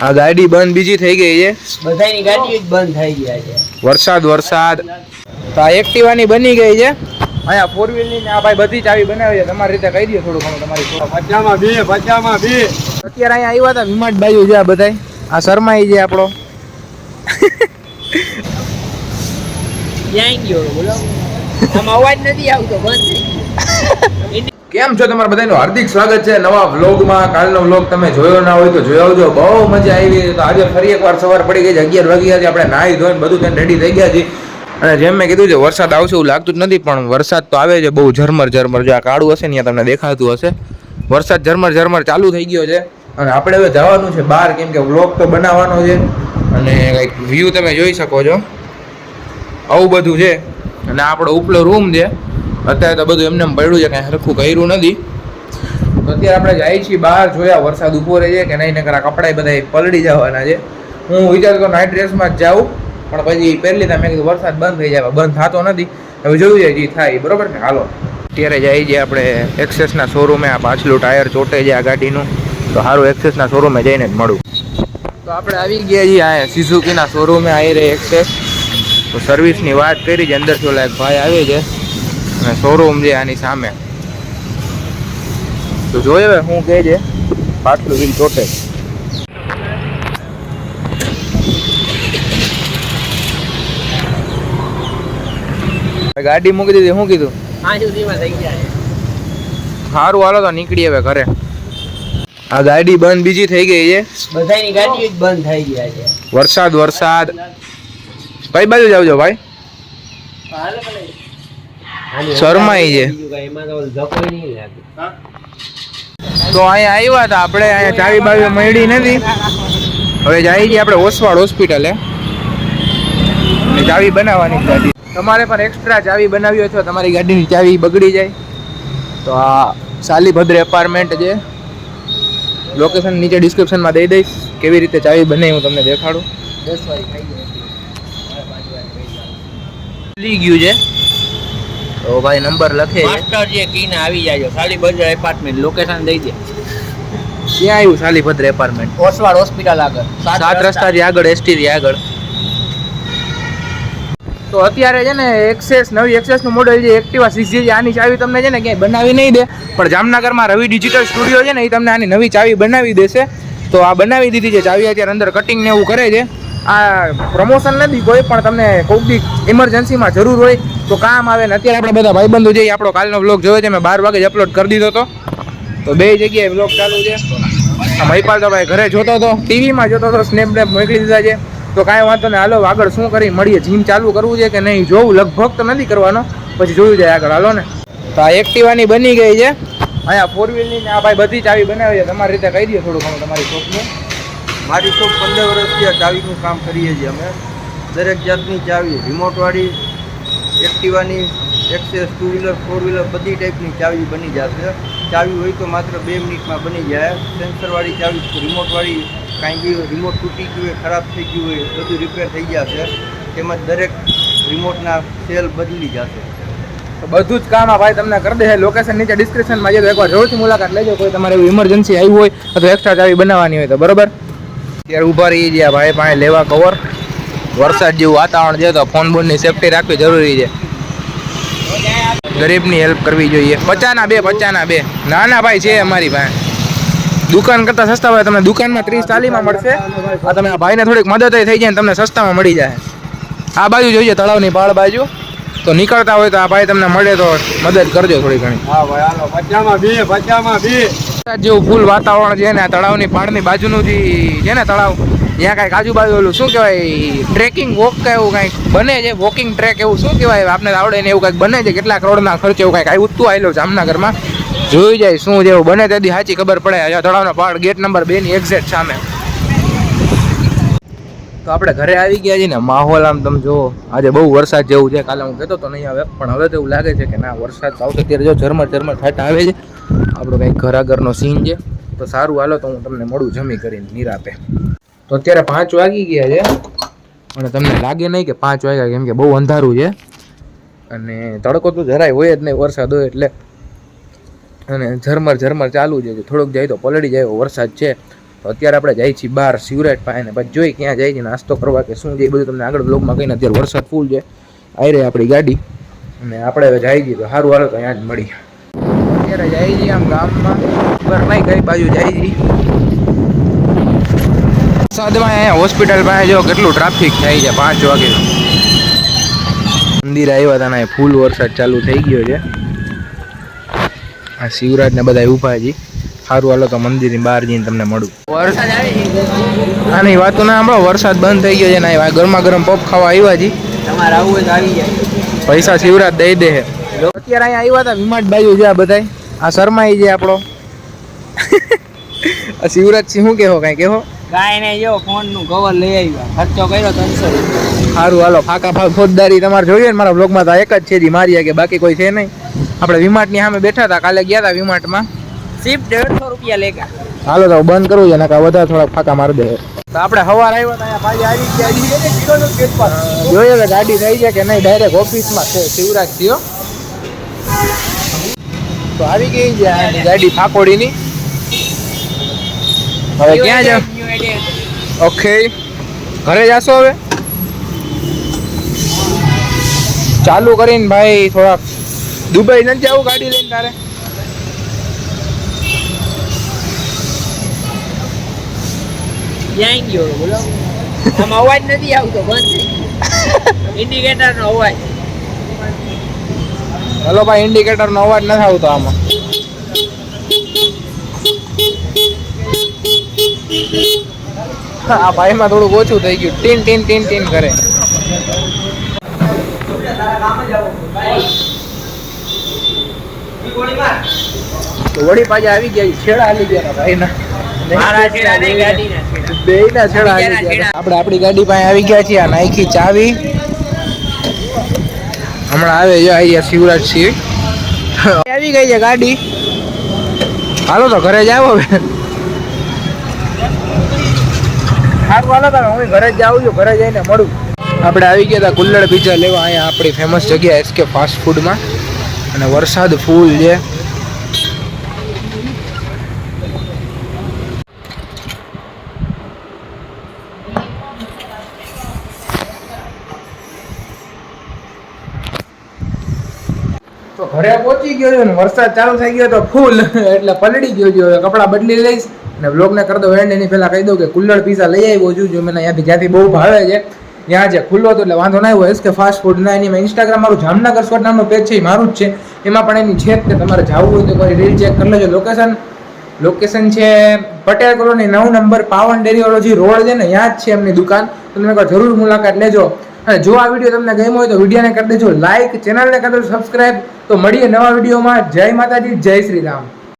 આ ગાડી બંધ બીજી થઈ ગઈ છે, બધાની ગાડીઓ જ બંધ થઈ ગયા છે. વરસાદ તો આ એક્ટિવાની બની ગઈ છે. અહીંયા ફોર વ્હીલ ની આ ભાઈ બધી ચાવી બનાવી છે. તમારી રીતે કહી દો થોડું ઘણું તમારી. 50માં 2 અત્યારે અહીંયા આવ્યા હતા વિમાટ બાજુ છે. આ બધા આ શર્માઈ છે આપણો. ક્યાં ગયો બોલો? આમ અવાજ નથી આવતો, બંધ થઈ ગયો. કેમ છો તમારા બધાનું હાર્દિક સ્વાગત છે નવા વ્લોગમાં. કાલનો વ્લોગ તમે જોયો ના હોય તો જોઈ આવજો, બહુ મજા આવી. તો આજે ફરી એકવાર સવાર પડી ગઈ છે, 11 વાગ્યા છે. આપણે નાહી ધોઈને બધું થઈને રેડી થઈ ગયા છીએ. અને જેમ મેં કીધું છે વરસાદ આવશે એવું લાગતું જ નથી, પણ વરસાદ તો આવે છે બહુ ઝરમર. જો આ કાળું હશે ને તમને દેખાતું હશે, વરસાદ ઝરમર ચાલુ થઈ ગયો છે. અને આપણે હવે જવાનું છે બહાર, કેમ કે વ્લોગ તો બનાવવાનો છે. અને કંઈક વ્યૂ તમે જોઈ શકો છો, આવું બધું છે. અને આપણો ઉપલો રૂમ છે. અત્યારે તો બધું એમને પડ્યું છે, કાંઈ સરખું કર્યું નથી. તો અત્યારે આપણે જઈએ છીએ બહાર, જોયા વરસાદ ઉભો રહે છે કે નહીં, નકર આ કપડાં બધા પલળી જવાના છે. હું વિચારતો નાઇટ ડ્રેસમાં જ જાઉં, પણ પછી પહેલી મેં કીધું વરસાદ બંધ થઈ જાય, બંધ થતો નથી. હવે જોયું જાય જે થાય, બરોબર ને? હાલો અત્યારે જઈએ છીએ આપણે એક્સેસના શોરૂમે. આ પાછલું ટાયર ચોટે છે આ ગાડીનું, તો સારું એક્સેસના શોરૂમે જઈને જ મળું. તો આપણે આવી ગયા છીએ આ સિઝુકીના શોરૂમે, આવી રહી એક્સેસ. તો સર્વિસની વાત કરી છે, અંદરથી ઓલા એક ભાઈ આવે છે અને શોરૂમ છે આની સામે. તો જોઈએ હવે શું કહે છે. પાછલું વ્હીલ ચોટે. ગાડી મૂકી દીધી, શું કીધું? 5 સુધીમાં થઈ ગયા છે. સારું, હાલો તો નીકળીએ હવે ઘરે. આ ગાડી બંધ બીજી થઈ ગઈ છે, બધાની ગાડીઓ જ બંધ થઈ ગયા છે. વરસાદ. કઈ બાજુ જાવ છો ભાઈ? શરમાઈ છે. તો અહીંયા આવ્યા હતા આપણે, અહીંયા ચાવી બાવી મળી નથી. હવે જઈએ છીએ આપણે ઓસવાડ હોસ્પિટલે, ચાવી બનાવવાની છે. તમારે પણ એક્સ્ટ્રા ચાવી બનાવી હોય તો તમારી ગાડીની ચાવી બગડી જાય તો આ સાલીભદ્ર એપાર્ટમેન્ટ છે. લોકેશન નીચે ડિસ્ક્રિપ્શનમાં દઈ દઈશ. કેવી રીતે ચાવી બને હું તમને દેખાડું. 10 વાગે થઈ ગયું છે તો ભાઈ નંબર લખે માસ્ટર જે કીને આવી જાજો. સાલીભદ્ર એપાર્ટમેન્ટ લોકેશન દઈ દે. ક્યાં આવ્યું સાલીભદ્ર એપાર્ટમેન્ટ? ઓસવાડ હોસ્પિટલ આગળ, 7 રસ્તાથી આગળ, એસટી આગળ. તો અત્યારે છે ને નવી એક્સેસનું મોડેલ છે એક્ટિવા 6G. આની ચાવી તમને છે ને ક્યાંય બનાવી નહીં દે, પણ જામનગરમાં રવિ ડિજિટલ સ્ટુડિયો છે ને એ તમને આની નવી ચાવી બનાવી દેશે. તો આ બનાવી દીધી છે ચાવી. અત્યારે અંદર કટિંગ ને એવું કરે છે. આ પ્રમોશન નથી કોઈ, પણ તમને કોઈક બી ઇમરજન્સીમાં જરૂર હોય તો કામ આવે ને. અત્યારે આપણે બધા ભાઈબંધો જઈએ. આપણો કાલનો વ્લોગ જોયો છે, મેં 12 વાગે જ અપલોડ કરી દીધો હતો. તો 2 જગ્યાએ વ્લોગ ચાલુ છે. આ મહિપાલ તો ભાઈ ઘરે જોતો હતો, ટીવીમાં જોતો હતો, સ્નેપ મોકલી દીધા છે. તો કાંઈ વાંધો નહીં, હાલો આગળ શું કરી મળીએ. જીમ ચાલુ કરવું છે કે નહીં જોવું, લગભગ તો નથી કરવાનો, પછી જોયું જાય આગળ. હાલો ને. તો આ એક્ટિવાની બની ગઈ છે. અહીંયા ફોર વ્હીલની આ ભાઈ બધી ચાવી બનાવી છે. તમારી રીતે કહી દો થોડું ઘણું તમારી શોપનું. મારી શોપ 15 વર્ષથી આ ચાવીનું કામ કરીએ છીએ અમે. દરેક જાતની ચાવી, રિમોટવાળી, એક્ટિવાની, એક્સેસ, 2 વ્હીલર 4 વ્હીલર બધી ટાઈપની ચાવી બની જશે. ચાવી હોય તો માત્ર 2 મિનિટમાં બની જાય. સેન્સરવાળી ચાવી, રિમોટવાળી, કાંઈ બી રિમોટ તૂટી ગયું હોય, ખરાબ થઈ ગયું હોય, બધું રિપેર થઈ જશે. તેમજ દરેક રિમોટના સેલ બદલી જશે. તો બધું જ કામ આ ભાઈ તમને કરી દે. લોકેશન નીચે ડિસ્ક્રિપ્શનમાં છે, તો એકવાર જરૂરથી મુલાકાત લેજો. કોઈ તમારે એવું ઇમરજન્સી આવી હોય અથવા એક્સ્ટ્રા ચાવી બનાવવાની હોય તો. બરોબર. ત્યારે ઊભા રહી ગયા ભાઈ પાસે લેવા કવર. વરસાદ જેવું વાતાવરણ છે તો ફોન બોનની સેફટી રાખવી જરૂરી છે. ગરીબની હેલ્પ કરવી જોઈએ. 50ના 2 ના ભાઈ છે અમારી પાસે. દુકાન કરતાં સસ્તા હોય તમને દુકાનમાં 30-40માં મળશે. આ તમે આ ભાઈને થોડીક મદદ થઈ જાય ને તમને સસ્તામાં મળી જાય. આ બાજુ જોઈએ તળાવની પાળ બાજુ, તો નીકળતા હોય તો આ ભાઈ તમને મળે તો મદદ કરજો થોડી ઘણી. હા ભાઈ હાલો, 50માં 2 વરસાદ જેવું ફૂલ વાતાવરણ છે ને. આ તળાવની પાળની બાજુનું જે છે ને તળાવ, ત્યાં કાંઈક આજુબાજુ ઓલું શું કહેવાય, ટ્રેકિંગ વોક કે એવું કાંઈક બને છે. વોકિંગ ટ્રેક એવું શું કહેવાય, આપણે આવડે ને એવું કાંઈક બને છે. કેટલા કરોડના ખર્ચે એવું કાંઈક આવ્યું તું આવેલું જામનગરમાં. જોઈ જાય શું જેવું બને તેથી સાચી ખબર પડે. તળાવનો પાળ ગેટ નંબર 2 ની એક્ઝેક્ટ સામે. તો આપણે ઘરે આવી ગયા છીએ ને. માહોલ આમ તમે જુઓ, આજે બહુ વરસાદ જેવું છે. કાલે હું કહેતો તો નહીં આવે, પણ હવે તો એવું લાગે છે કે ના વરસાદ આવશે. અત્યારે જો ઝરમર થાટા આવે છે. આપણો કંઈક ઘર આગળનો સીન છે. તો સારું, હાલો તો હું તમને મળું જમી કરીને નિરાપે. તો અત્યારે 5 વાગી ગયા છે, અને તમને લાગે નહીં કે 5 વાગ્યા, કેમ કે બહુ અંધારું છે અને તડકો તો જરાય હોય જ નહીં વરસાદ હોય એટલે. અને ઝરમર ચાલુ છે. થોડોક જાય તો પલળી જાય વરસાદ છે. તો તો અત્યારે આપણે જઈએ છીએ બહાર શિવરાજ પાસે ને પછી જોઈ ક્યાં જાય છે નાસ્તો કરવા કે શું છે એ બધું તમને આગળ બ્લોગમાં કહીને. અત્યારે વરસાદ ફૂલ છે, આવી રહી આપણી ગાડી અને આપણે હવે જઈ જઈએ તો સારું હાલો તો અહીંયા જ મળી. અત્યારે જઈ છીએ આમ ગામમાં, ખબર નહીં કઈ બાજુ જઈ છીએ. વરસાદમાં અહીંયા હોસ્પિટલ પાસે જો કેટલું ટ્રાફિક થાય છે 5 વાગે. મંદિર આવ્યા હતા ને ફૂલ વરસાદ ચાલુ થઈ ગયો છે. આ શિવરાજ ને બધા ઊભા છે. સારું હાલો તો મંદિરની બહાર જઈને તમને મળું. વરસાદ આવે આની વાતો ના સાંભળો, વરસાદ બંધ થઈ ગયો છે ને ગરમા ગરમ પપ ખાવા આવ્યા છે. તમારે આવું હોય તો આવી જાય. પૈસા શિવરાજ દઈ દે. અત્યારે અહીંયા આવ્યા હતા વિમાટ બાજુ છે આ બધા. આ શર્માઈ છે આપણો. આ શિવરાજ સિંહ શું કહેવો કાંઈ કહેવો? કાંઈ નહીં, જો ફોનનું કવર લઈ આવ્યા, ખર્ચો કર્યો 300 રૂપિયા. સારું હાલો, ફાકા ફોજદારી તમારે જોઈએ ને મારા બ્લોગમાં તો એક જ છે જી મારી કે બાકી કોઈ છે નહીં. આપણે વિમાટની સામે બેઠા હતા, કાલે ગયા હતા વિમાટમાં. સિપ 150 રૂપિયા લેગા. હાલો તો બંધ કરવું છે ને કાં વધારે થોડાક ફાકા મારી દે. તો આપણે સવાર આવ્યા હતા અહીંયા પાછી આવી ગયા. જોઈએ કે ગાડી થઈ છે કે નહીં. ડાયરેક્ટ ઓફિસમાં છે શિવરાજ થયો તો આવી ગઈ છે આની ગાડી ફાકોડીની. હવે ક્યાં જાવ? ઓકે, ઘરે જાશો હવે? ચાલુ કરીને ભાઈ થોડાક દુબઈ નથી જવું ગાડી લઈને તારે? ક્યાં ગયો બોલો? આમ અવાજ નથી આવતો, બંધ થઈ ગયો. ઇન્ડિકેટર નો અવાજ. હલો ભાઈ, ઇન્ડિકેટર નો અવાજ નથી આવતો આમાં. આ ભાઈમાં થોડુંક ઓછું થઈ ગયું, ટીન ટીન ટીન ટીન કરે. તો વળી પાછા આવી ગયા, છેડા હાલી ગયા ભાઈના. મારા છેડા નહીં, ગાડીના છેડા. બેયના છેડા હાલી ગયા. આપણે આપણી ગાડી પાસે આવી ગયા છીએ. આ નાખી ચાવી, હમણાં આવે છે અહીંયા શિવરાજ સિંહ. આવી ગઈ છે ગાડી. હાલો તો ઘરે જાવ હવે. સારું હાલો તમે, હું ઘરે જ જાઉં છું, ઘરે જઈને મળું. આપણે આવી ગયા હતા કુલ્લડ પિઝા લેવા અહીંયા આપણી ફેમસ જગ્યા SK ફાસ્ટ ફૂડમાં. અને વરસાદ ફૂલ છે. તો ઘરે પહોંચી ગયો છે ને વરસાદ ચાલુ થઈ ગયો તો ફૂલ એટલે પલળી ગયો છે. હવે કપડાં બદલી લઈશ અને બ્લોગને કરી દો એન્ડ. એની પહેલાં કહી દઉં કે કુલ્લડ પિઝા લઈ આવ્યો છું, જો મને જ્યાંથી બહુ ભાવે છે ત્યાં છે. ખુલ્લો હતો એટલે વાંધો ના આવ્યો. SK ફાસ્ટ ફૂડના એની મેં ઇન્સ્ટાગ્રામ મારું જામનગર સ્વટ નામનું પેજ છે, એ મારું જ છે. એમાં પણ એની છે કે તમારે જવું હોય તો કોઈ રીલ ચેક કરી લેજો. લોકેશન છે પટેલ કોલોની 9 નંબર પાવન ડેરીઓલોજી રોડ છે ને, ત્યાં જ છે એમની દુકાન. તો તમે એકવાર જરૂર મુલાકાત લેજો. અને જો આ વિડીયો તમને ગમ્યો હોય તો વિડીયોને કરી દેજો લાઈક, ચેનલને કરી દેજો સબસ્ક્રાઈબ. તો મળીએ નવા વિડીયોમાં. જય માતાજી, જય શ્રી રામ.